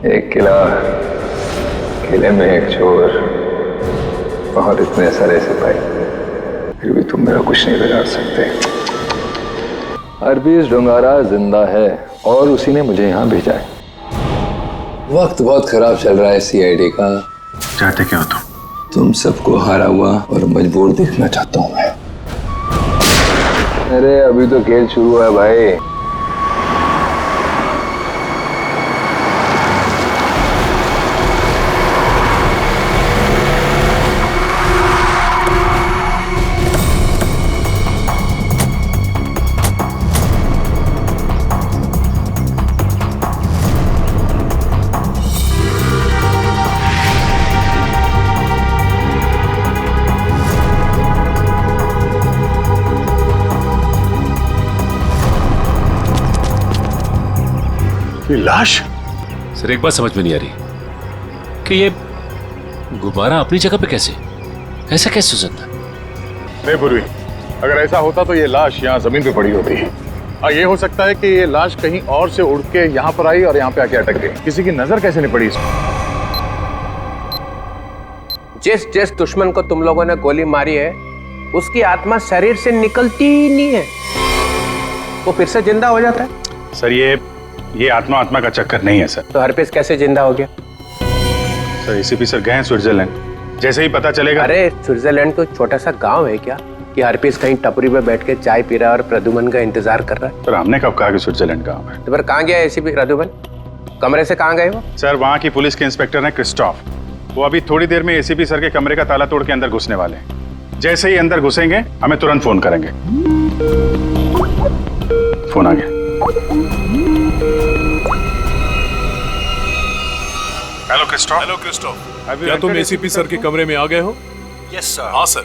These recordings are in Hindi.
एक किला, किले में एक चोर और इतने सारे सिपाही, फिर भी तुम मेरा कुछ नहीं बिगाड़ सकते। हरबीज डोंगारा जिंदा है और उसी ने मुझे यहाँ भेजा है। वक्त बहुत खराब चल रहा है सीआईडी का। चाहते क्या हो तुम? तुम सबको हारा हुआ और मजबूर देखना चाहता हूँ मैं। अरे अभी तो खेल शुरू हुआ है भाई। लाश? सर एक बात समझ में नहीं आ रही कि ये गुब्बारा अपनी जगह पे कैसे, ऐसा कैसे हो सकता? नहीं पूर्वी, अगर ऐसा होता तो ये लाश यहाँ जमीन पे पड़ी होती। और ये हो सकता है कि ये लाश कहीं और से उड़ के यहाँ पर आई और यहाँ पे आके अटक गई। किसी की नजर कैसे नहीं पड़ी इसमें? जिस जिस दुश्मन को तुम लोगों ने गोली मारी है उसकी आत्मा शरीर से निकलती ही नहीं है, वो फिर से जिंदा हो जाता है। सर ये आत्मा का चक्कर नहीं है सर। तो हरपीस कैसे जिंदा हो गया? सर एसीपी सर गए हैं स्विट्जरलैंड, जैसे ही पता चलेगा। अरे स्विट्जरलैंड तो छोटा सा गांव है क्या कि हरपीस कहीं टपरी पे बैठ के चाय पी रहा है और प्रद्युमन का इंतजार कर रहा है? सर हमने कब कहा कि स्विट्जरलैंड गांव है? तो फिर कहाँ गया एसीपी प्रद्युमन? कमरे से कहाँ गए वो? सर वहाँ की पुलिस के इंस्पेक्टर हैं क्रिस्टोफ, वो अभी थोड़ी देर में एसीपी सर के कमरे का ताला तोड़ के अंदर घुसने वाले हैं। जैसे ही अंदर घुसेंगे हमें तुरंत फोन करेंगे। फोन आ गया। Hello Christophe. क्या तुम एसीपी सर के कमरे में आ गए हो? Yes, sir. हाँ सर,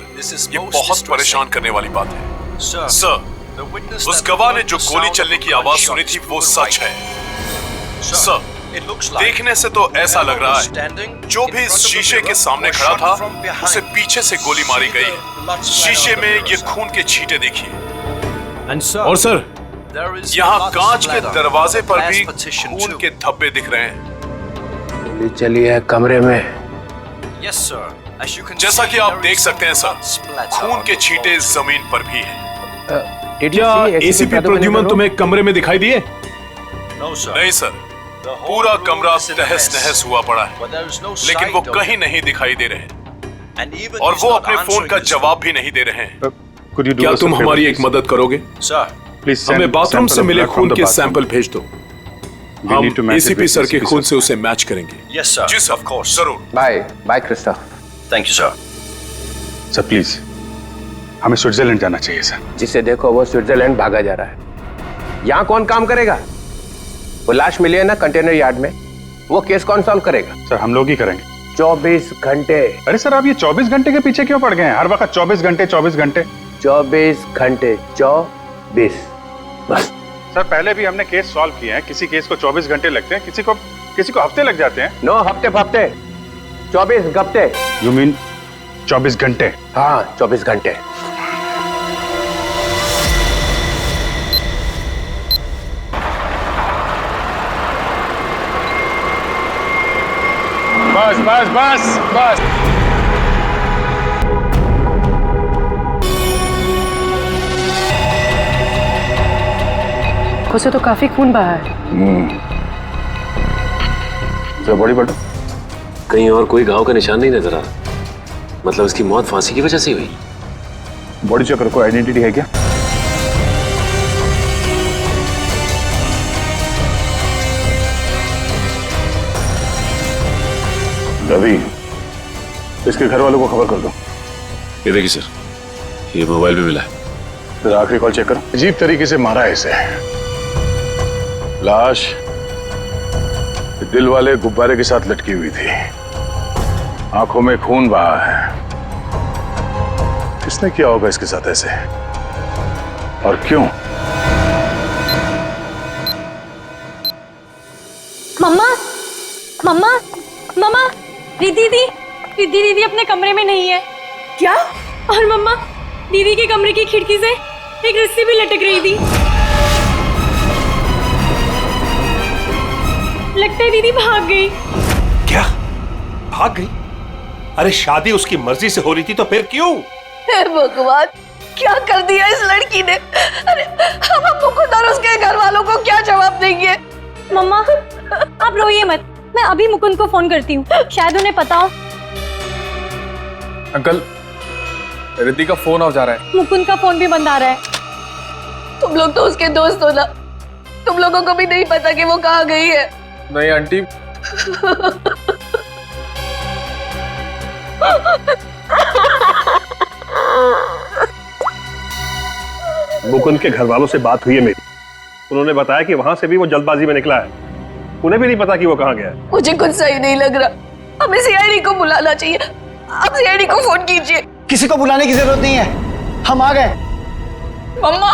ये बहुत परेशान करने वाली बात है। सर, उस गवाह ने जो गोली चलने की आवाज सुनी थी वो सच है। सर, देखने से तो ऐसा लग रहा है जो भी इस शीशे के सामने खड़ा था उसे पीछे से गोली मारी गई है। शीशे में ये खून के छींटे देखिए। और सर, यहाँ कांच के दरवाजे पर भी खून के धब्बे दिख रहे हैं। गोली चली है कमरे में। Yes, sir. As you can जैसा see, कि आप there देख is सकते हैं सर, splatter खून on के the छींटे floor. जमीन पर भी हैं। क्या एसीपी प्रद्युमन तुम्हें कमरे में दिखाई दिए? No, sir. नहीं सर, The whole पूरा room कमरा is in a तहस mess. नहस हुआ पड़ा है, But there is no लेकिन वो sign of कहीं him. नहीं दिखाई दे रहे And even और he's वो not अपने फोन answering का his जवाब भी नहीं दे रहे हैं। क्या तुम हमारी एक मदद करोगे? Sir, प्लीज हमें बाथरूम से मिले खून के सैंपल भेज दो। हम एसीपी सर के खून से उसे मैच करेंगे। yes, sir. जी सर, Of course. जरूर। Bye Christoph. Thank you, sir. Sir please, हमें स्विट्जरलैंड जाना चाहिए सर। जिसे देखो वो स्विट्जरलैंड भागा जा रहा है। यहाँ कौन काम करेगा? वो लाश मिली है ना कंटेनर यार्ड में, वो केस कौन सॉल्व करेगा? सर हम लोग ही करेंगे। 24 घंटे। अरे सर आप ये 24 घंटे के पीछे क्यों पड़ गए हैं? हर वक्त 24 घंटे 24 घंटे 24 घंटे 24 बस। सर पहले भी हमने केस सॉल्व किए हैं। किसी केस को 24 घंटे लगते हैं, किसी को हफ्ते लग जाते हैं। नो हफ्ते 24 घंटे। यू मीन 24 घंटे? हाँ 24 घंटे। बस बस बस बस। उसे तो काफी खून बहा है। बॉडी बटो कहीं और कोई घाव का निशान नहीं नजर आ रहा। मतलब इसकी मौत फांसी की वजह से हुई? बॉडी चेक करो, कोई आइडेंटिटी है क्या? रवि, इसके घर वालों को खबर कर दो। ये देखिए सर, ये मोबाइल भी मिला है। जरा आखिरी कॉल चेक करो। अजीब तरीके से मारा है इसे। लाश दिल वाले गुब्बारे के साथ लटकी हुई थी, आंखों में खून बहा है। किसने किया होगा इसके साथ ऐसे, और क्यों? मम्मा मम्मा मम्मा, रिद्धि दीदी अपने कमरे में नहीं है। क्या? और मम्मा, दीदी के कमरे की खिड़की से एक रस्सी भी लटक रही थी। लगता है दीदी भाग गई। क्या भाग गई? अरे शादी उसकी मर्जी से हो रही थी तो फिर क्यों? हे भगवान, क्या कर दिया इस लड़की ने। अरे हम मुकुंद और उसके घर वालों को क्या जवाब देंगे? मम्मा आप रोइए मत, मैं अभी मुकुंद को फोन करती हूँ, शायद उन्हें पता हो। अंकल, रिद्धि का फोन ऑफ जा रहा है। मुकुंद का फोन भी बंद आ रहा है। तुम लोग तो उसके दोस्त हो ना, तुम लोगों को भी नहीं पता कि वो कहाँ गई है। नहीं आंटी, मुकुंद के घर वालों से बात हुई है मेरी। उन्होंने बताया कि वहां से भी वो जल्दबाजी में निकला है। उन्हें भी नहीं पता कि वो कहाँ गया है। मुझे कुछ सही नहीं लग रहा, हमें सीआईडी को बुलाना चाहिए। आप सीआईडी को फोन कीजिए। किसी को बुलाने की जरूरत नहीं है, हम आ गए। मम्मा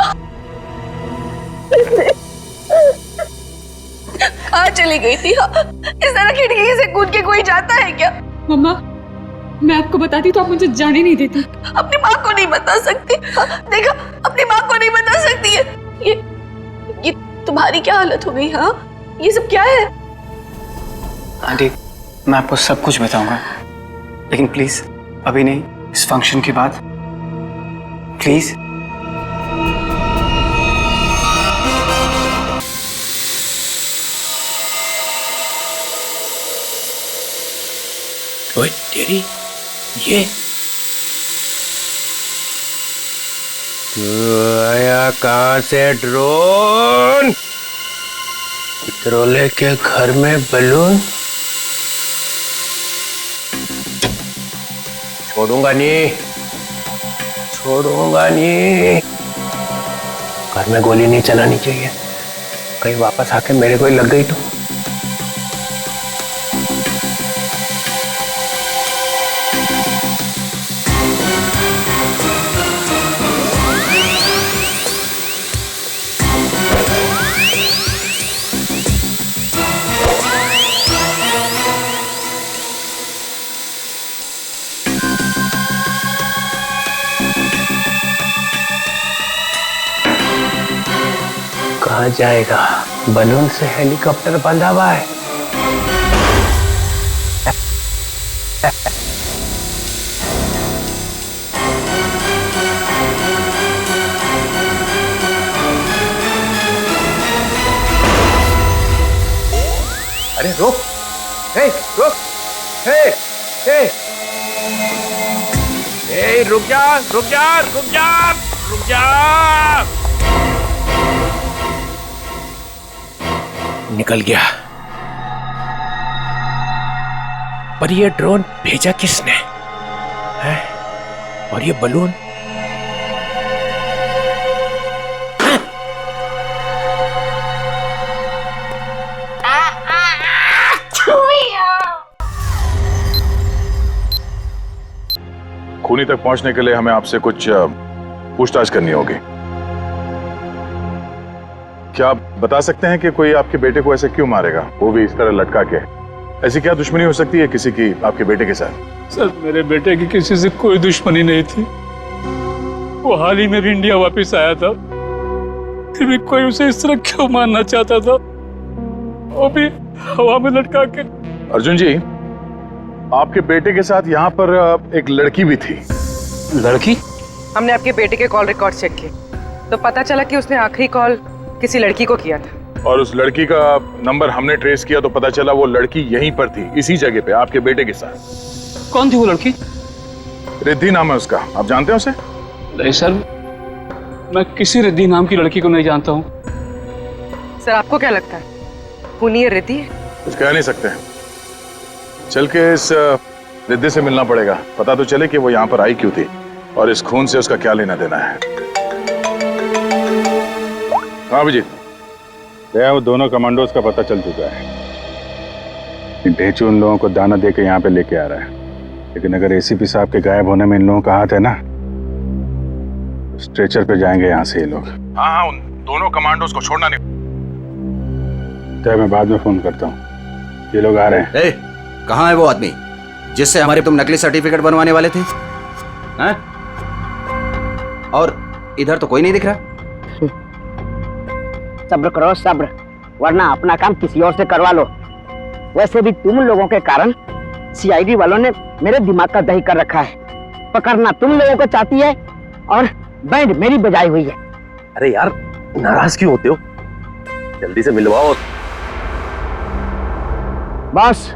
कहाँ चली गई थी? इस तरह खिड़की से कूद के कोई जाता है क्या? मम्मा, मैं आपको बताती तो आप मुझे जाने नहीं देती। अपनी माँ को नहीं बता सकती? देखा, अपनी माँ को नहीं बता सकती है। ये तुम्हारी क्या हालत हो गई? हाँ, ये सब क्या है? आंटी, मैं आपको सब कुछ बताऊंगा, लेकिन प्लीज अभी नहीं, इस फंक्शन के बाद प्लीज। ओए तेरी ये आया कहाँ से ड्रोन? ड्रोले के घर में बलून? छोड़ूंगा नहीं, छोड़ूंगा नहीं। घर में गोली नहीं चलानी चाहिए, कहीं वापस आके मेरे को ही लग गई तो। कहाँ जाएगा? बलून से हेलीकॉप्टर बंधा हुआ है। अरे रुक, हे रुक, हे हे हे, रुक जा, रुक जा, रुक जा, रुक जा। निकल गया। पर ये ड्रोन भेजा किसने है? और ये बलून? खूनी तक पहुंचने के लिए हमें आपसे कुछ पूछताछ करनी होगी। क्या आप बता सकते हैं कि कोई आपके बेटे को ऐसे क्यों मारेगा, वो भी इस तरह लटका के? ऐसी क्या दुश्मनी हो सकती है किसी की आपके बेटे के साथ? सर, मेरे बेटे की किसी से कोई दुश्मनी नहीं थी। वो हाल ही में भी इंडिया वापस आया था, फिर भी कोई उसे इस तरह क्यों मारना चाहता था, वो भी हवा में लटका के। अर्जुन जी, आपके बेटे के साथ यहाँ पर एक लड़की भी थी। लड़की? हमने आपके बेटे के कॉल रिकॉर्ड चेक किए तो पता चला कि उसने आखिरी कॉल किसी लड़की को किया था। और उस लड़की का नंबर हमने ट्रेस किया तो पता चला वो लड़की यहीं पर थी, इसी जगह पे आपके बेटे के साथ। कौन थी वो लड़की? रिद्धि नाम है उसका, आप जानते हैं उसे? नहीं सर, मैं किसी रिद्धि नाम की लड़की को नहीं जानता हूँ। सर, आपको क्या लगता है खूनी रिद्धि है? कुछ कह नहीं सकते, चल के इस रिद्धि से मिलना पड़ेगा, पता तो चले कि वो यहाँ पर आई क्यों थी और इस खून से उसका क्या लेना देना है। हाँ अभिजीत, वो दोनों कमांडोज का पता चल चुका है। ढेचू उन लोगों को दाना दे के यहाँ पे लेके आ रहा है, लेकिन अगर एसीपी साहब के गायब होने में इन लोगों का हाथ है ना, स्ट्रेचर पे जाएंगे यहाँ से ये लोग। हाँ, उन दोनों कमांडोज को छोड़ना नहीं। तो मैं बाद में फोन करता हूँ, ये लोग आ रहे हैं। कहाँ है वो आदमी जिससे हमारे तुम नकली सर्टिफिकेट बनवाने वाले थे? हैं? और इधर तो कोई नहीं दिख रहा। सब्र करो सब्र, वरना अपना काम किसी और से करवा लो। वैसे भी तुम लोगों के कारण सीआईडी वालों ने मेरे दिमाग का दही कर रखा है। पकड़ना तुम लोगों को चाहती है और बैंड मेरी बजाई हुई है। अरे यार नाराज क्यों होते हो? जल्दी से मिलवाओ। बॉस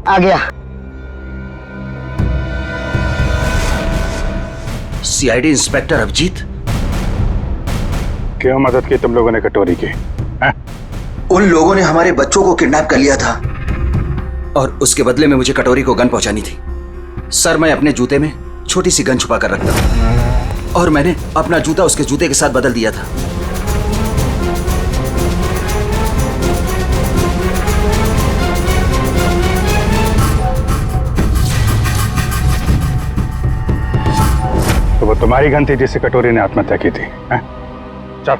आ गया। सीआईडी इंस्पेक्टर अभिजीत, क्यों मदद की तुम लोगों ने कटोरी की? उन लोगों ने हमारे बच्चों को किडनैप कर लिया था और उसके बदले में मुझे कटोरी को गन पहुंचानी थी। सर, मैं अपने जूते में छोटी सी गन छुपा कर रखता हूं और मैंने अपना जूता उसके जूते के साथ बदल दिया था। तो वो तुम्हारी गन थी जिससे कटोरी ने आत्महत्या की थी? चल।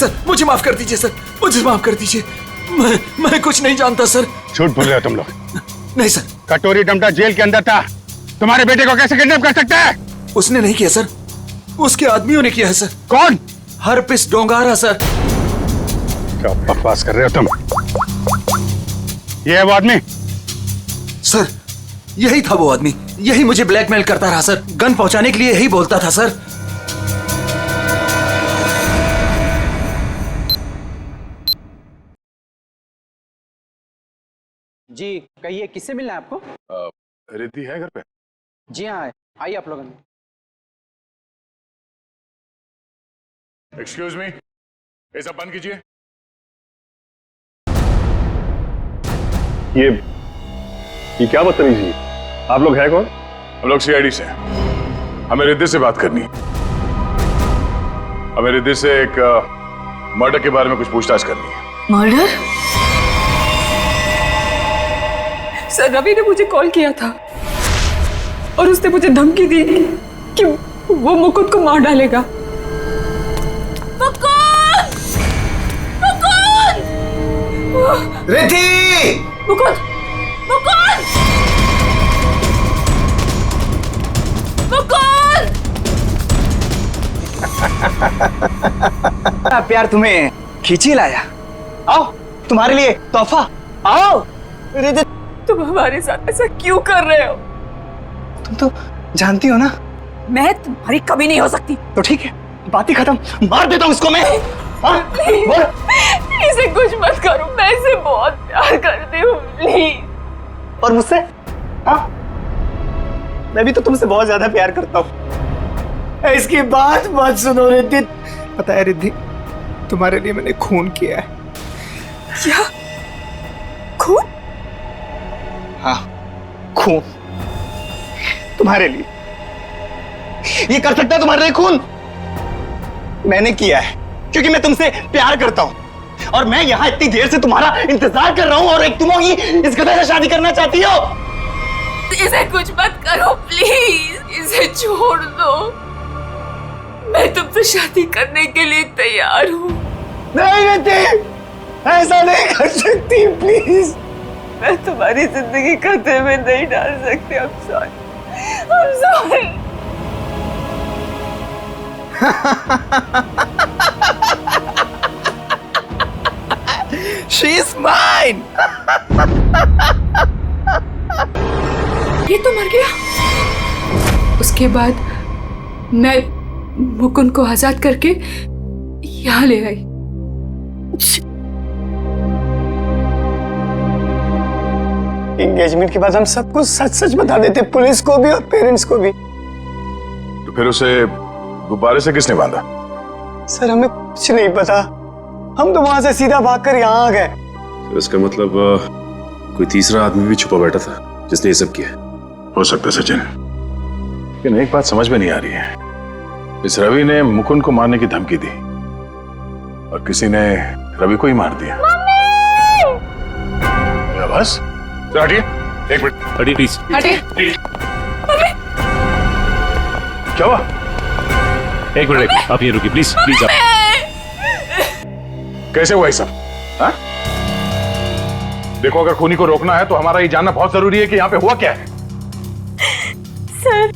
सर मुझे माफ कर दीजिए, सर मुझे माफ कर दीजिए। मैं कुछ नहीं जानता सर। झूठ बोल रहे हो तुम लोग। नहीं सर। कटोरी डमटा जेल के अंदर था, तुम्हारे बेटे को कैसे किडनैप कर सकता है? उसने नहीं किया सर, उसके आदमियों ने किया है सर। कौन? Herpes डोंगारा sir. क्या बकवास कर रहे हो तुम? ये है वो आदमी? सर यही था वो आदमी, यही मुझे ब्लैकमेल करता रहा सर। गन पहुंचाने के लिए यही बोलता था सर। जी कहिए, किससे मिलना है आपको? रिद्धि है घर पे? जी हाँ, आइए आप लोगों ने। एक्सक्यूज मी, ये सब बंद कीजिए। ये क्या बदतमीजी है? आप लोग हैं कौन? हम लोग सीआईडी से हैं। हमें रिद्धि से बात करनी है। हमें रिद्धि से एक मर्डर के बारे में कुछ पूछताछ करनी है। मर्डर? सर रवि ने मुझे कॉल किया था और उसने मुझे धमकी दी कि वो मुकुंद को मार डालेगा। रिद्धि! मुकुंद! मुकुंद! मुकुंद! प्यार तुम्हें खींची लाया। आओ, तुम्हारे लिए तोहफा। आओ। रिद्धि, तुम हमारे साथ ऐसा क्यों कर रहे हो? तुम तो जानती हो ना मैं तुम्हारी कभी नहीं हो सकती। तो ठीक है, बात ही खत्म। मार देता हूँ इसको मैं। बोल। इसे कुछ मत करो, मैं इसे बहुत प्यार करती हूँ, प्लीज। और मुझसे? हाँ, मैं भी तो तुमसे बहुत ज्यादा प्यार करता हूँ। इसकी बात मत सुनो रिद्धि। पता है रिद्धि, तुम्हारे लिए मैंने खून किया है। क्या? खून? हाँ, खून तुम्हारे लिए। ये कर सकता है तुम्हारे लिए खून? मैंने किया है क्योंकि मैं तुमसे प्यार करता हूं और मैं यहां इतनी देर से तुम्हारा इंतजार कर रहा हूं और एक तुम ही इस गधे से शादी करना चाहती हो। इसे कुछ मत करो प्लीज, इसे छोड़ दो। मैं तुमसे शादी करने के लिए तैयार हूं। नहीं रिद्धि, ऐसा नहीं कर सकती प्लीज। मैं तुम्हारी जिंदगी खतरे में नहीं डाल सकती। I'm sorry. I'm sorry. She's mine. ये तो मर गया। उसके बाद मैं मुकुंद को आजाद करके यहाँ ले आई। एंगेजमेंट के बाद हम सब कुछ सच सच बता देते, पुलिस को भी और पेरेंट्स को भी। तो फिर उसे गुब्बारे से किसने बांधा? सर हमें कुछ नहीं पता, हम तो वहां से सीधा भागकर यहाँ आ गए। तो इसका मतलब कोई तीसरा आदमी भी छुपा बैठा था जिसने ये सब किया? हो सकता है सचिन, लेकिन एक बात समझ में नहीं आ रही है। इस रवि ने मुकुंद को मारने की धमकी दी और किसी ने रवि को ही मार दिया। बस हटिए, एक मिनट हटिए प्लीज। हटिए। क्या हुआ? एक मिनट, आप ये रुकिए प्लीज प्लीज। कैसे हुआ ये सब? हाँ? देखो, अगर खूनी को रोकना है तो हमारा ये जानना बहुत जरूरी है कि यहाँ पे हुआ क्या है। सर,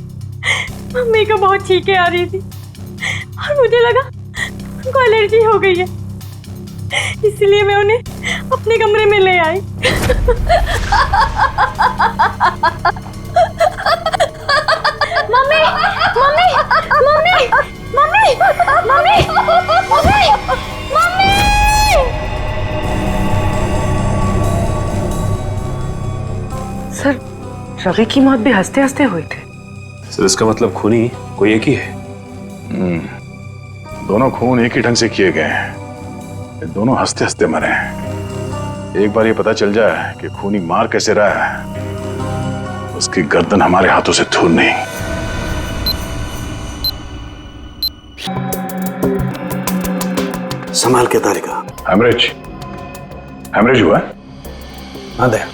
मम्मी को बहुत छींकें आ रही थी। और मुझे लगा उनको एलर्जी हो गई है, इसलिए मैं उन्हें अपने कमरे में ले आई। Mummy mummy mummy mummy mummy mummy mummy. Sir, Ravi की मौत भी हंसते हंसते हुई थी। सर इसका मतलब खूनी कोई एक ही है। दोनों खून एक ही ढंग से किए गए हैं, ये दोनों हंसते हंसते मरे हैं। एक बार ये पता चल जाए कि खूनी मार कैसे रहा है, उसकी गर्दन हमारे हाथों से दूर नहीं। संभाल के तारिका। हेमरेज हुआ? हाँ दया,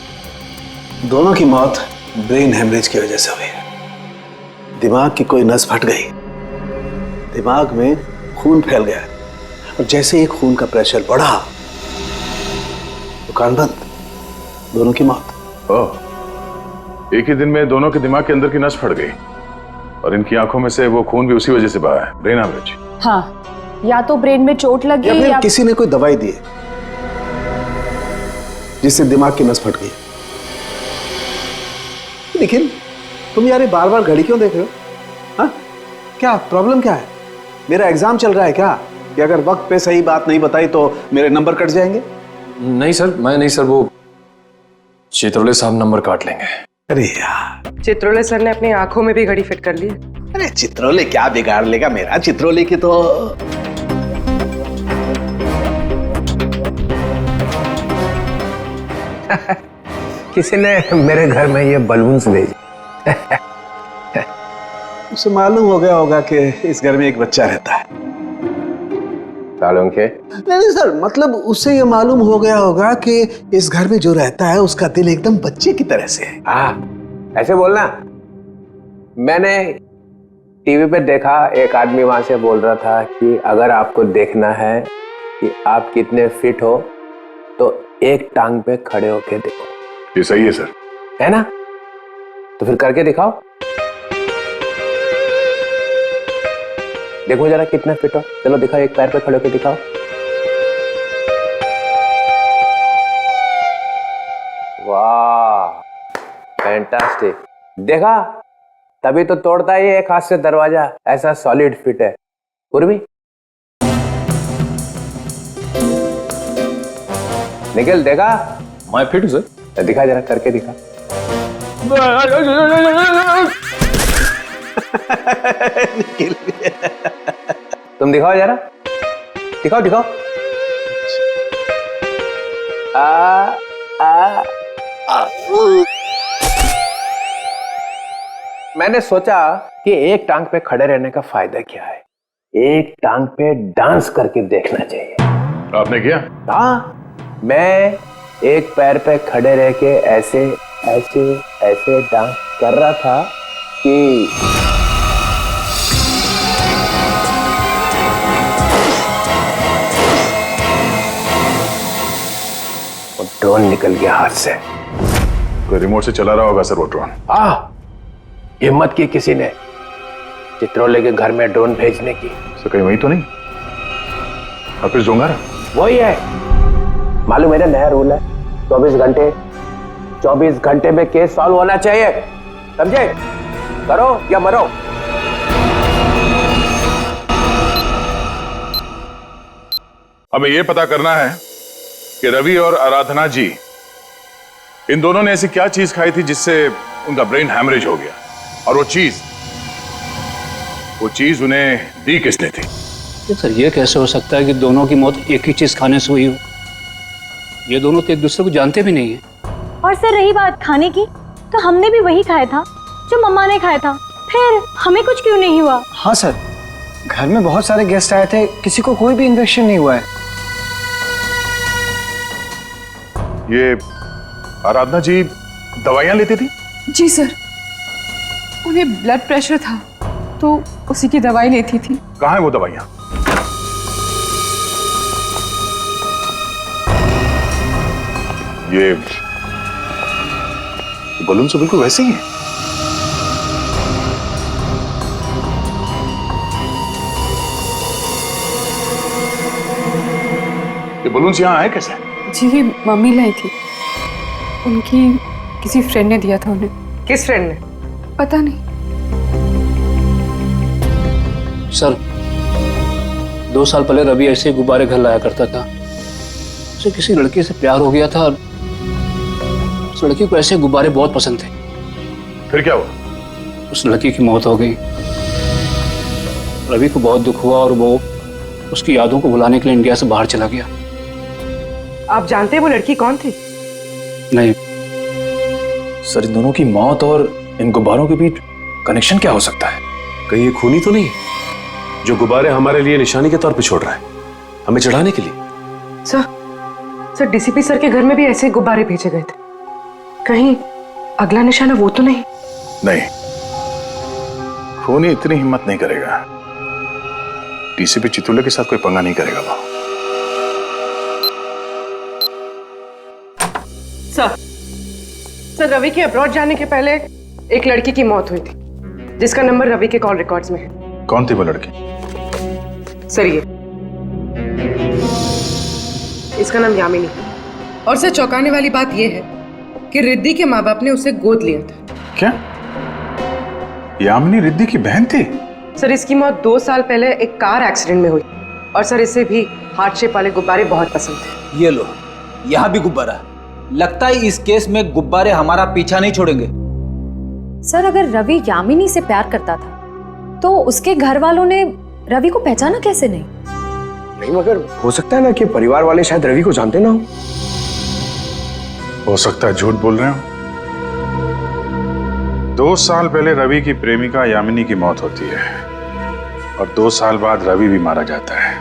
दोनों की मौत ब्रेन हेमरेज की वजह से हुई है। दिमाग की कोई नस फट गई, दिमाग में खून फैल गया और जैसे ही खून का प्रेशर बढ़ा, दुकान बंद, दोनों की मौत। ओह, एक ही दिन में दोनों के दिमाग के अंदर की नस फट गई और इनकी आंखों में से वो खून भी उसी वजह से बहा है, ब्रेन हेमरेज। हाँ, या तो ब्रेन में चोट लगी या फिर किसी ने कोई दवाई दी जिससे दिमाग की नस फट गई। लेकिन तुम यार बार बार घड़ी क्यों देख रहे हो? हाँ, क्या प्रॉब्लम क्या है? मेरा एग्जाम चल रहा है क्या कि अगर वक्त पे सही बात नहीं बताई तो मेरे नंबर कट जाएंगे? नहीं सर, मैं नहीं सर, वो चित्रोले साहब नंबर काट लेंगे। अरे यार, चित्रोले सर ने अपनी आंखों में भी घड़ी फिट कर ली। अरे चित्रोले क्या बिगाड़ लेगा मेरा? चित्रोले की तो किसी ने मेरे घर में ये बलून्स भेजे। उसे मालूम हो गया होगा कि इस घर में एक बच्चा रहता है। सालों के? नहीं सर, मतलब उससे ये मालूम हो गया होगा कि इस घर में जो रहता है उसका दिल एकदम बच्चे की तरह से है। हाँ, ऐसे बोलना। मैंने टीवी पे देखा, एक आदमी वहां से बोल रहा था कि अगर आपको देखना है कि आप कितने फिट हो तो एक टांग पे खड़े होके देखो। ये सही है सर। है ना? तो फिर करके दिखाओ, देखो जरा कितने फिट हो। चलो दिखाओ, एक पैर पे खड़े होके दिखाओ। वाह, फैंटास्टिक। देखा, तभी तो तोड़ता ही एक हाथ से दरवाजा, ऐसा सॉलिड फिट है। पूर्वी निखिल, देखा? मैं फिट हूं सर। दिखा जरा, करके दिखा। तुम दिखाओ जरा, दिखाओ दिखाओ। मैंने सोचा कि एक टांग पे खड़े रहने का फायदा क्या है, एक टांग पे डांस करके देखना चाहिए। आपने किया? हाँ, मैं एक पैर पे खड़े रह के ऐसे ऐसे ऐसे डांस कर रहा था कि वो ड्रोन निकल गया हाथ से। कोई रिमोट से चला रहा होगा सर वो ड्रोन। हाँ, हिम्मत की किसी ने चित्रोले के घर में ड्रोन भेजने की। सर कहीं वही तो नहीं? वापिस डोंगर? वही है। मालूम है, नया रूल है, 24 घंटे में केस सॉल्व होना चाहिए, समझे? करो या मरो। हमें यह पता करना है कि रवि और आराधना जी, इन दोनों ने ऐसी क्या चीज खाई थी जिससे उनका ब्रेन हैमरेज हो गया, और वो चीज उन्हें दी किसने थी? सर, ये कैसे हो सकता है कि दोनों की मौत एक ही चीज खाने से हुई हो? ये दोनों तो एक दूसरे को जानते भी नहीं है। और सर रही बात खाने की, तो हमने भी वही खाया था जो मम्मा ने खाया था, फिर हमें कुछ क्यों नहीं हुआ? हाँ सर, घर में बहुत सारे गेस्ट आए थे, किसी को कोई भी इन्फेक्शन नहीं हुआ है। ये आराधना जी दवाइयां लेती थी? जी सर, उन्हें ब्लड प्रेशर था तो उसी की दवाई लेती थी। कहाँ है वो दवाइयां? ये बलून से बिल्कुल वैसे ही है। ये बलून्स यहाँ आए कैसे? जी ये मम्मी लाई थी, उनकी किसी फ्रेंड ने दिया था उन्हें। किस फ्रेंड ने? पता नहीं। सर 2 साल पहले रवि ऐसे गुब्बारे घर लाया करता था। उसे किसी लड़की से प्यार हो गया था और उस लड़की को ऐसे गुब्बारे बहुत पसंद थे। फिर क्या हुआ? उस लड़की की मौत हो गई। रवि को बहुत दुख हुआ और वो उसकी यादों को भुलाने के लिए इंडिया से बाहर चला गया। आप जानते हैं वो लड़की कौन थी? नहीं सर, इन दोनों की मौत और इन गुब्बारों के बीच कनेक्शन क्या हो सकता है? कहीं ये खूनी तो नहीं जो गुब्बारे हमारे लिए निशानी के तौर पे छोड़ रहा है, हमें चढ़ाने के लिए? सर डीसीपी सर के घर में भी ऐसे गुब्बारे भेजे गए थे। कहीं अगला निशाना वो तो नहीं? नहीं, खूनी इतनी हिम्मत नहीं करेगा। डीसीपी चितुले के साथ कोई पंगा नहीं करेगा वो। सर रवि के अब्रॉड जाने के पहले एक लड़की की मौत हुई थी जिसका नंबर रवि के कॉल रिकॉर्ड्स में है। कौन थी वो लड़की? सर ये इसका नाम यामिनी। और सर चौंकाने वाली बात यह है कि रिद्धि के माँ बाप ने उसे गोद लिया था। क्या यामिनी रिद्धि की बहन थी? सर इसकी मौत 2 साल पहले एक कार एक्सीडेंट में हुई और सर इसे भी हार्ट शेप वाले गुब्बारे बहुत पसंद थे। ये लो, यहाँ भी गुब्बारा। लगता है इस केस में गुब्बारे हमारा पीछा नहीं छोड़ेंगे। सर अगर रवि यामिनी से प्यार करता था तो उसके घर वालों ने रवि को पहचाना कैसे नहीं? नहीं, मगर हो सकता है ना कि परिवार वाले शायद रवि को जानते ना हो सकता है झूठ बोल रहे हो। 2 साल पहले रवि की प्रेमिका यामिनी की मौत होती है और 2 साल बाद रवि भी मारा जाता है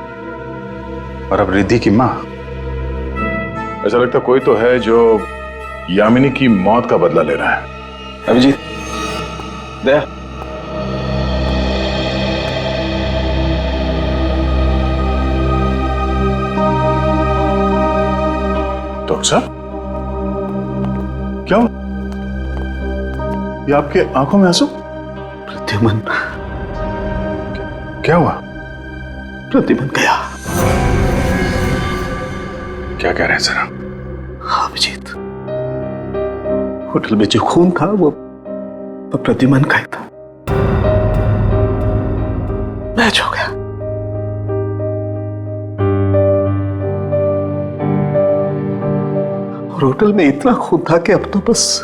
और अब रिद्धि की मां। ऐसा लगता कोई तो है जो यामिनी की मौत का बदला ले रहा है। अभिजीत, दया, डॉक्टर साहब क्या हुआ? ये आपके आंखों में आंसू? प्रद्युमन। क्या हुआ? प्रद्युमन गया। क्या कह रहे हैं जरा? हाँ अभिजीत, होटल में जो खून था वो प्रद्युमन का ही था। मैच हो गया। और होटल में इतना खून था कि अब तो बस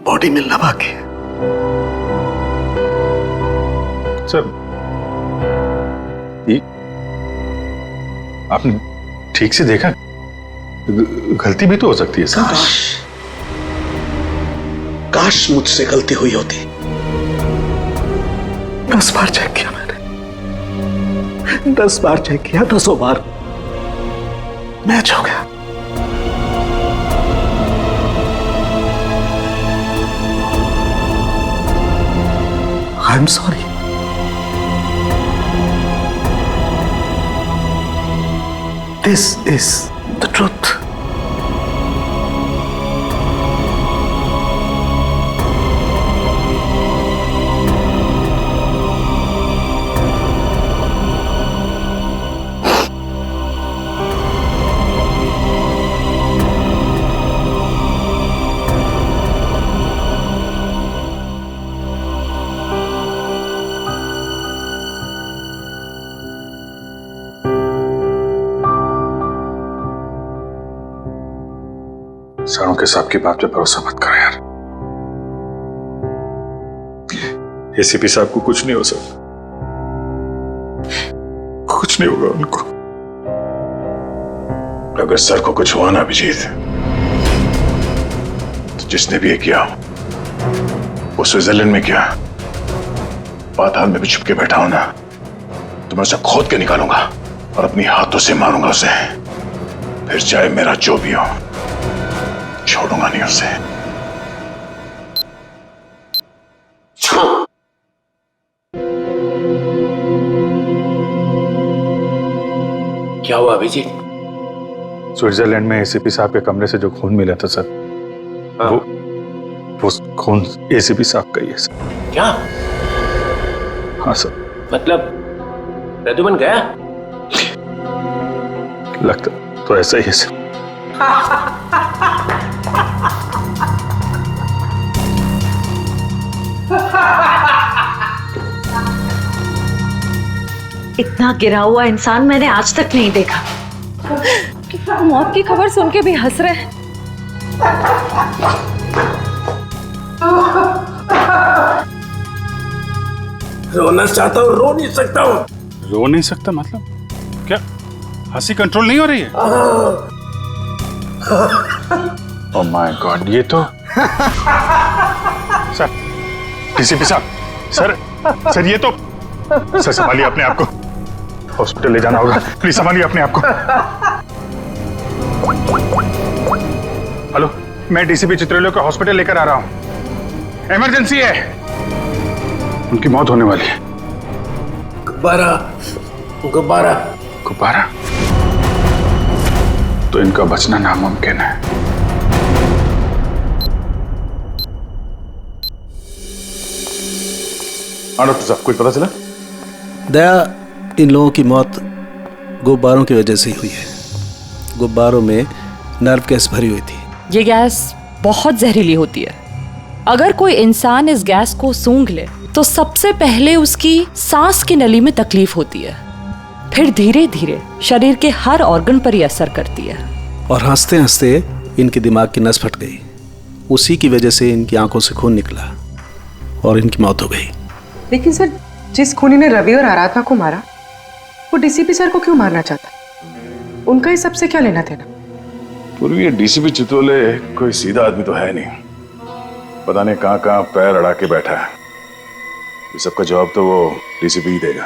बॉडी मिलना बाकी है। सर ये आपने ठीक से देखा? गलती भी तो हो सकती है सर। काश मुझसे गलती हुई होती। 10 बार चेक किया मैंने, 10 बार चेक किया, 10 बार मैच हो गया। I am sorry. This is the truth. सारों के साहब की बात पे भरोसा मत करो यार। एसीपी साहब को कुछ नहीं हो सकता, कुछ नहीं होगा उनको। अगर सर को कुछ हुआ ना अभिजीत, तो जिसने भी ये किया वो स्विट्जरलैंड में किया, पाताल में भी छुप के बैठा हो ना, तो मैं उसे खोद के निकालूंगा और अपनी हाथों से मारूंगा उसे। फिर चाहे मेरा जो भी हो, छोड़ूंगा नहीं उसे। क्या हुआ अभिजीत? स्विट्जरलैंड में एसीपी साहब के कमरे से जो खून मिला था सर, वो खून एसीपी साहब का ही है सर। क्या? हाँ सर। मतलब प्रद्युमन गया? लगता तो ऐसा ही है सर। इतना गिरा हुआ इंसान मैंने आज तक नहीं देखा। मौत की खबर सुन के भी हंस रहे हैं। रोना चाहता हूँ, रो नहीं सकता हूँ। रो नहीं सकता मतलब क्या? हंसी कंट्रोल नहीं हो रही है? ओह माय गॉड, ये तो सर, डीसीपी साहब, सर ये तो, सर संभालिए अपने आप को, हॉस्पिटल ले जाना होगा, प्लीज संभालिए अपने आप को। हेलो, मैं डीसीपी चित्रलोक को हॉस्पिटल लेकर आ रहा हूं, इमरजेंसी है, उनकी मौत होने वाली है। गुब्बारा, गुब्बारा, गुब्बारा? तो इनका बचना नामुमकिन है। डॉक्टर साहब, कुछ पता चला? दया, इन लोगों की मौत गुब्बारों की वजह से ही हुई है। गुब्बारों में नर्व गैस भरी हुई थी। ये गैस बहुत जहरीली होती है। अगर कोई इंसान इस गैस को सूंघ ले तो सबसे पहले उसकी सांस की नली में तकलीफ होती है, फिर धीरे धीरे शरीर के हर ऑर्गन पर ये असर करती है। और हंसते हंसते इनके दिमाग की नस फट गई। उसी की वजह से इनकी आंखों से खून निकला और इनकी मौत हो गई। लेकिन सर, जिस खूनी ने रवि और आराधना को मारा, वो डीसीपी सर को क्यों मारना चाहता? उनका इस सबसे क्या लेना देना? पूर्वी, ये डीसीपी चितोले कोई सीधा आदमी तो है नहीं, पता नहीं कहां कहां पैर अड़ा के बैठा है। इस सबका जवाब तो वो डीसीपी ही देगा।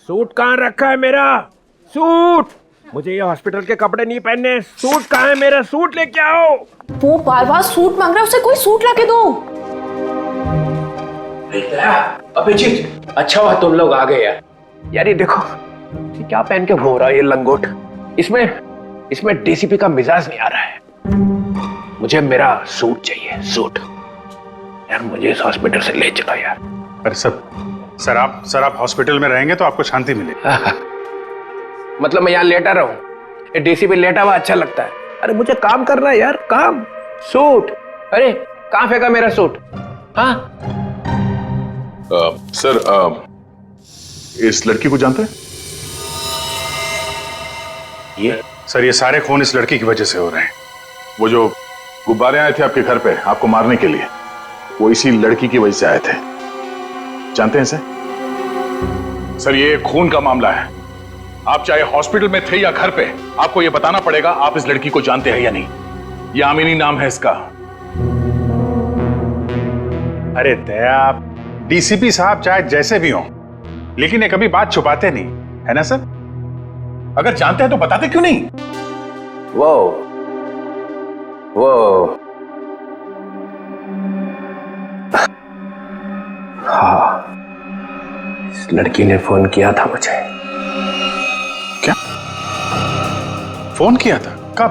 सूट कहाँ रखा है मेरा? सूट! मुझे ये हॉस्पिटल के कपड़े नहीं पहनने। सूट कहाँ है मेरा? सूट लेके आओ। वो बार बार सूट मांग रहा है, उसे कोई सूट लाके दो। अभिजीत, अच्छा हुआ तुम लोग आ गए यार। ये देखो, ये क्या पहन के घूम रहा है ये लंगोट? इसमें डीसीपी का मिजाज नहीं आ रहा है। मुझे मेरा सूट चाहिए, सूट। यार मुझे इस हॉस्पिटल से ले चलो यार। अरे सर आप हॉस्पिटल में रहेंगे तो आपको शांति मिलेगी। मतलब मैं यहाँ लेटा रहूं? ये डीसीपी लेटा हुआ अच्छा लगता है? अरे मुझे काम करना है यार, काम। सूट, अरे कहाँ फेंका मेरा सूट? हाँ सर, इस लड़की को जानते हैं? ये सारे खून इस लड़की की वजह से हो रहे हैं। वो जो गुब्बारे आए थे आपके घर पे आपको मारने के लिए, वो इसी लड़की की वजह से आए थे। जानते हैं सर, ये खून का मामला है। आप चाहे हॉस्पिटल में थे या घर पे, आपको ये बताना पड़ेगा आप इस लड़की को जानते हैं या नहीं। यामिनी नाम है इसका। अरे दया, आप डीसीपी साहब चाहे जैसे भी हों, लेकिन ये कभी बात छुपाते नहीं, है ना सर? अगर जानते हैं तो बताते क्यों नहीं? वो हाँ, इस लड़की ने फोन किया था मुझे। क्या फोन किया था? कब?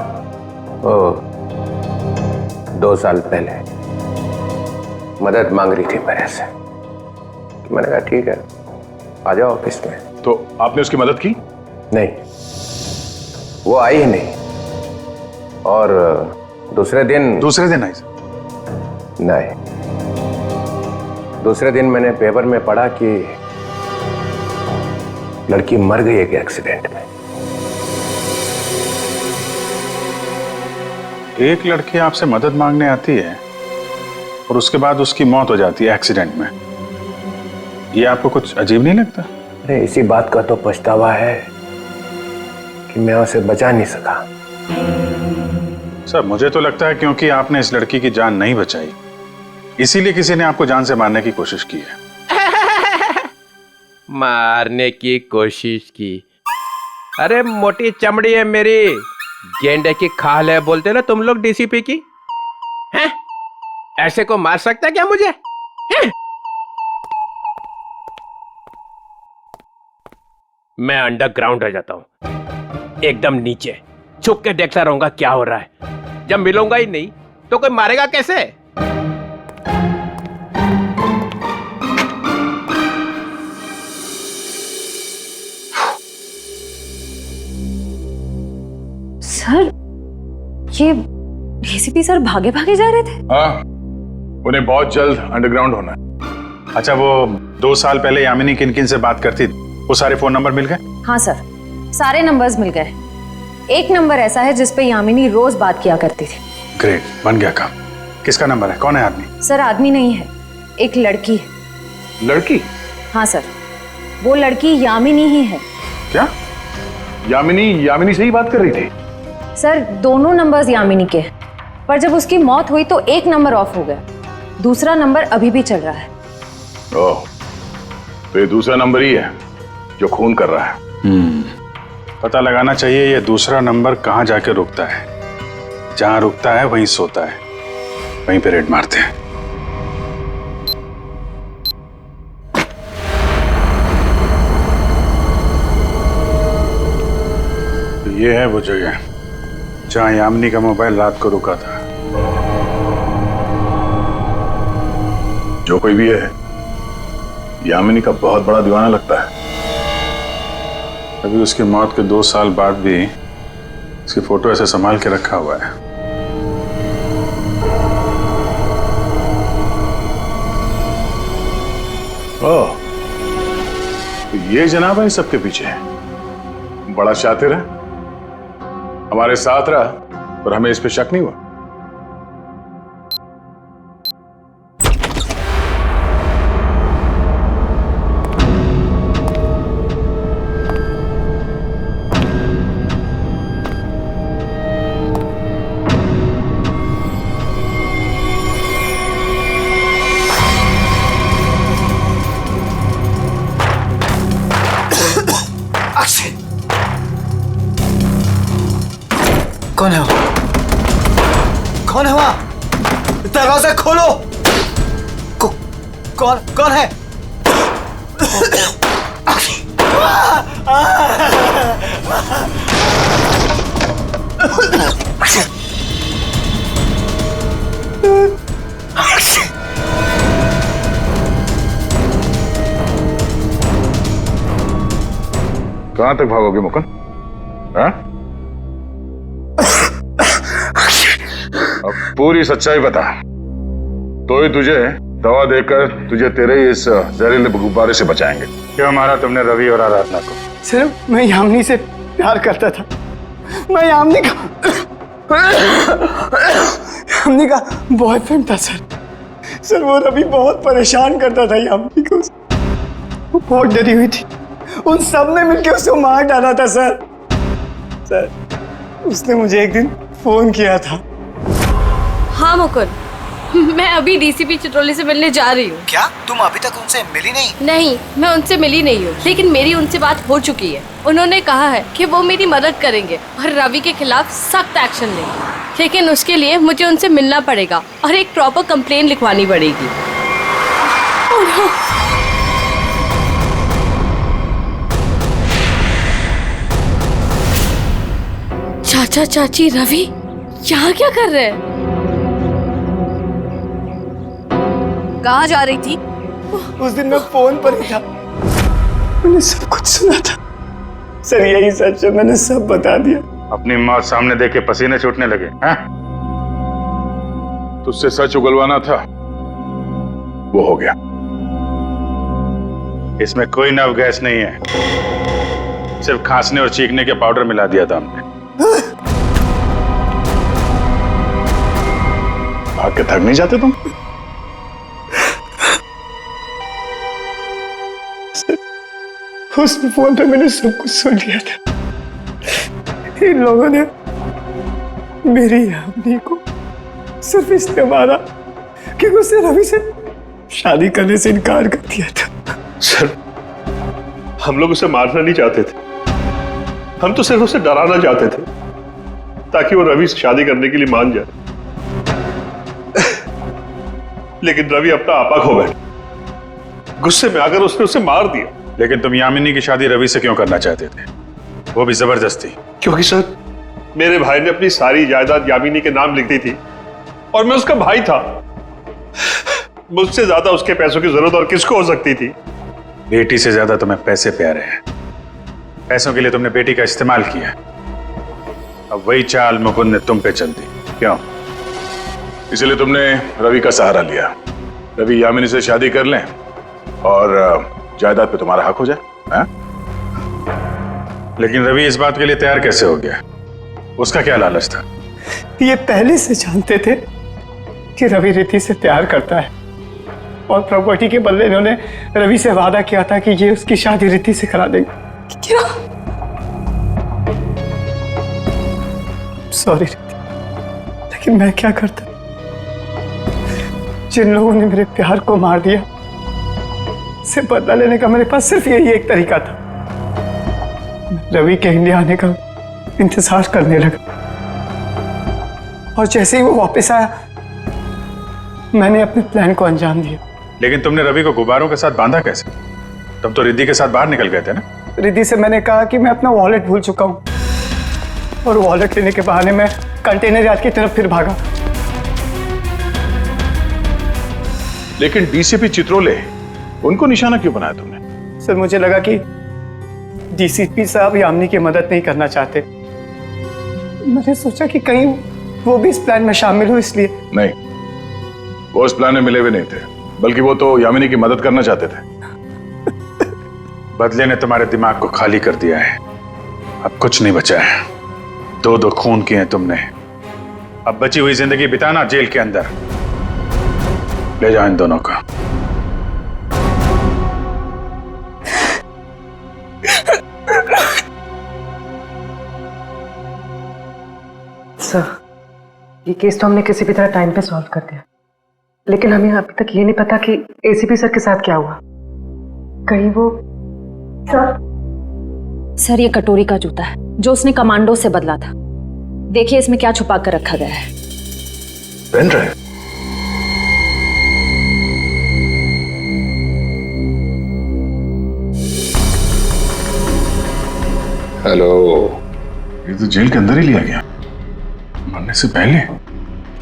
2 साल पहले मदद मांग रही थी मेरे से। मैंने कहा ठीक है, आ जाओ ऑफिस में। तो आपने उसकी मदद की? नहीं, वो आई ही नहीं। और दूसरे दिन आई? नहीं, दूसरे दिन मैंने पेपर में पढ़ा कि लड़की मर गई एक एक्सीडेंट में। एक लड़की आपसे मदद मांगने आती है और उसके बाद उसकी मौत हो जाती है एक्सीडेंट में। ये आपको कुछ अजीब नहीं लगता? अरे इसी बात का तो पछतावा है कि मैं उसे बचा नहीं सका। सर, मुझे तो लगता है क्योंकि आपने इस लड़की की जान नहीं बचाई, इसीलिए किसी ने आपको जान से मारने की कोशिश की है। मारने की कोशिश की? अरे मोटी चमड़ी है मेरी, गेंडे की खाल है बोलते ना तुम लोग डीसीपी की। हैं? ऐसे को मार सकता क्या मुझे? हैं? मैं अंडरग्राउंड रह जाता हूं, एकदम नीचे छुप के देखता रहूंगा क्या हो रहा है। जब मिलूंगा ही नहीं तो कोई मारेगा कैसे? सर, ये डीसीपी सर भागे भागे जा रहे थे? हाँ, उन्हें बहुत जल्द अंडरग्राउंड होना है। अच्छा, वो 2 साल पहले यामिनी किन किन से बात करती थी, वो सारे फोन नंबर मिल गए? हाँ सर, सारे नंबर्स मिल गए। एक नंबर ऐसा है जिस पे यामिनी रोज बात किया करती थी। ग्रेट, बन गया काम। किसका नंबर है? कौन है आदमी? सर, आदमी नहीं है, एक लड़की है। लड़की? हाँ सर, वो लड़की यामिनी ही है। क्या? यामिनी से ही बात कर रही थी? सर, दोनों नंबर्स यामिनी के हैं, पर जब उसकी मौत हुई तो एक नंबर ऑफ हो गया, दूसरा नंबर अभी भी चल रहा है। ओह, तो ये दूसरा नंबर ही है जो खून कर रहा है। पता लगाना चाहिए ये दूसरा नंबर कहाँ जाके रुकता है। जहां रुकता है वहीं सोता है, वहीं पे रेड मारते हैं। तो ये है वो जगह जहां यामिनी का मोबाइल रात को रुका था। जो कोई भी है, यामिनी का बहुत बड़ा दीवाना लगता है। अभी उसकी मौत के 2 साल बाद भी उसकी फोटो ऐसे संभाल के रखा हुआ है। ओह, तो ये जनाब है सबके पीछे, बड़ा शातिर है, हमारे साथ रहा और हमें इस पे शक नहीं हुआ। कौन है वो? कौन है वहां? दरवाजा खोलो। कौन है? कहां तक भागोगे मुकुंद? हाँ? अब पूरी सच्चाई बता, तो ही तुझे दवा देकर तुझे तेरे इस जहरीले गुब्बारे से बचाएंगे। क्यों मारा तुमने रवि और आराधना को? सर, मैं यामिनी से प्यार करता था। मैं यामिनी का बॉयफ्रेंड था सर। वो रवि बहुत परेशान करता था यामिनी को। वो बहुत डरी हुई थी, उन सब ने मिलकर उसे मार डाला था सर। उसने मुझे एक दिन फोन किया था। हाँ मुकुंद, मैं अभी डीसीपी चित्रोली से मिलने जा रही हूँ। क्या तुम अभी तक उनसे मिली नहीं? नहीं, मैं उनसे मिली नहीं हूँ, लेकिन मेरी उनसे बात हो चुकी है। उन्होंने कहा है कि वो मेरी मदद करेंगे और रवि के खिलाफ सख्त एक्शन लेंगे, लेकिन उसके लिए मुझे उनसे मिलना पड़ेगा और एक प्रॉपर कंप्लेन लिखवानी पड़ेगी। चाचा चाची, रवि यहाँ क्या कर रहे हैं? कहाँ जा रही थी? उस दिन मैं फोन पर ही था, मैंने सब कुछ सुना था सर। यही सच है, मैंने सब बता दिया। अपनी मौत सामने देख के पसीने छूटने लगे हैं? तुझसे सच उगलवाना था, वो हो गया। इसमें कोई नव गैस नहीं है, सिर्फ खांसने और चीखने के पाउडर मिला दिया था हमने। भाग के थक नहीं जाते तुम? उस फोन पे मैंने सब कुछ सुन लिया था। इन लोगों ने मेरी यामिनी को सिर्फ इसलिए मारा क्योंकि उसने रवि से शादी करने से इनकार कर दिया था। सर, हम लोग उसे मारना नहीं चाहते थे, हम तो सिर्फ उसे डराना चाहते थे ताकि वो रवि से शादी करने के लिए मान जाए। लेकिन रवि अपना आपा खो बैठा, गुस्से में आकर उसने उसे मार दिया। लेकिन तुम यामिनी की शादी रवि से क्यों करना चाहते थे, वो भी जबरदस्ती? क्योंकि सर, मेरे भाई ने अपनी सारी जायदाद यामिनी के नाम लिख दी थी और मैं उसका भाई था। मुझसे ज्यादा उसके पैसों की जरूरत और किसको हो सकती थी? बेटी से ज्यादा तुम्हें पैसे प्यारे हैं। पैसों के लिए तुमने बेटी का इस्तेमाल किया, अब वही चाल मुकुंद ने तुम पे चल दी। क्यों? इसलिए तुमने रवि का सहारा लिया। रवि यामिनी से शादी कर लें और जायदाद पे तुम्हारा हक हो जाए। हा? लेकिन रवि इस बात के लिए तैयार कैसे हो गया? उसका क्या लालच था? ये पहले से जानते थे कि रवि रिद्धि से प्यार करता है और प्रॉपर्टी के बदले इन्होंने रवि से वादा किया था कि ये उसकी शादी रिद्धि से करा देंगे। क्या? सॉरी रिद्धि, लेकिन मैं क्या करता? जिन लोगों ने मेरे प्यार को मार दिया, से बदला लेने का मेरे पास सिर्फ यही एक तरीका था। रवि के इंडिया आने का इंतजार करने लगा और जैसे ही वो वापस आया मैंने अपने प्लान को अंजाम दिया। लेकिन तुमने रवि को गुब्बारों के साथ बांधा कैसे? तुम तो रिद्धि के साथ बाहर निकल गए थे ना? रिद्धि से मैंने कहा कि मैं अपना वॉलेट भूल चुका हूँ और वॉलेट लेने के बहाने में कंटेनर यार्ड की तरफ फिर भागा। लेकिन डीसीपी चित्रोले, उनको निशाना क्यों बनाया तुमने? सर मुझे लगा कि डीसीपी साहब यामिनी की मदद नहीं करना चाहते। मैंने सोचा कि कहीं वो भी इस प्लान में शामिल हो, इसलिए। नहीं, वो इस प्लान में मिले हुए नहीं थे, बल्कि वो तो यामिनी की मदद करना चाहते थे। बदले ने तुम्हारे दिमाग को खाली कर दिया है। अब कुछ नहीं बचा है। दो दो खून किए हैं तुमने। अब बची हुई जिंदगी बिताना जेल के अंदर। ले जाओ इन दोनों को। सर, ये केस तो हमने किसी भी तरह टाइम पे सॉल्व कर दिया, लेकिन हमें अभी तक ये नहीं पता कि एसीपी सर के साथ क्या हुआ। कहीं वो सर ये कटोरी का जूता है जो उसने कमांडो से बदला था। देखिए इसमें क्या छुपा कर रखा गया है। Pen drive. हेलो। ये तो जेल के अंदर ही लिया गया, मरने से पहले।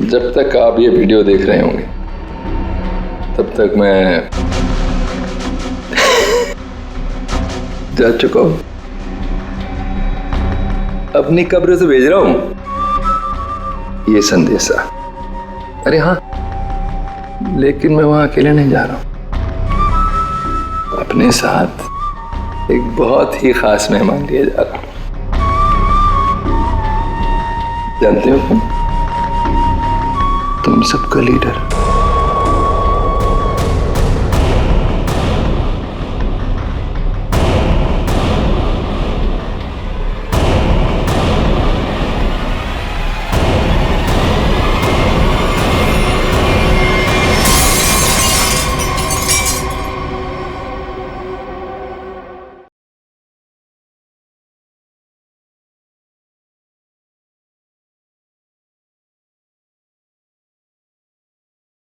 जब तक आप ये वीडियो देख रहे होंगे तब तक मैं जा चुका हूं। अपनी कब्र से भेज रहा हूं ये संदेशा। अरे हाँ, लेकिन मैं वहां अकेले नहीं जा रहा हूं। अपने साथ एक बहुत ही खास मेहमान लिए जा रहा हूं। जानते हो तुम सबका लीडर।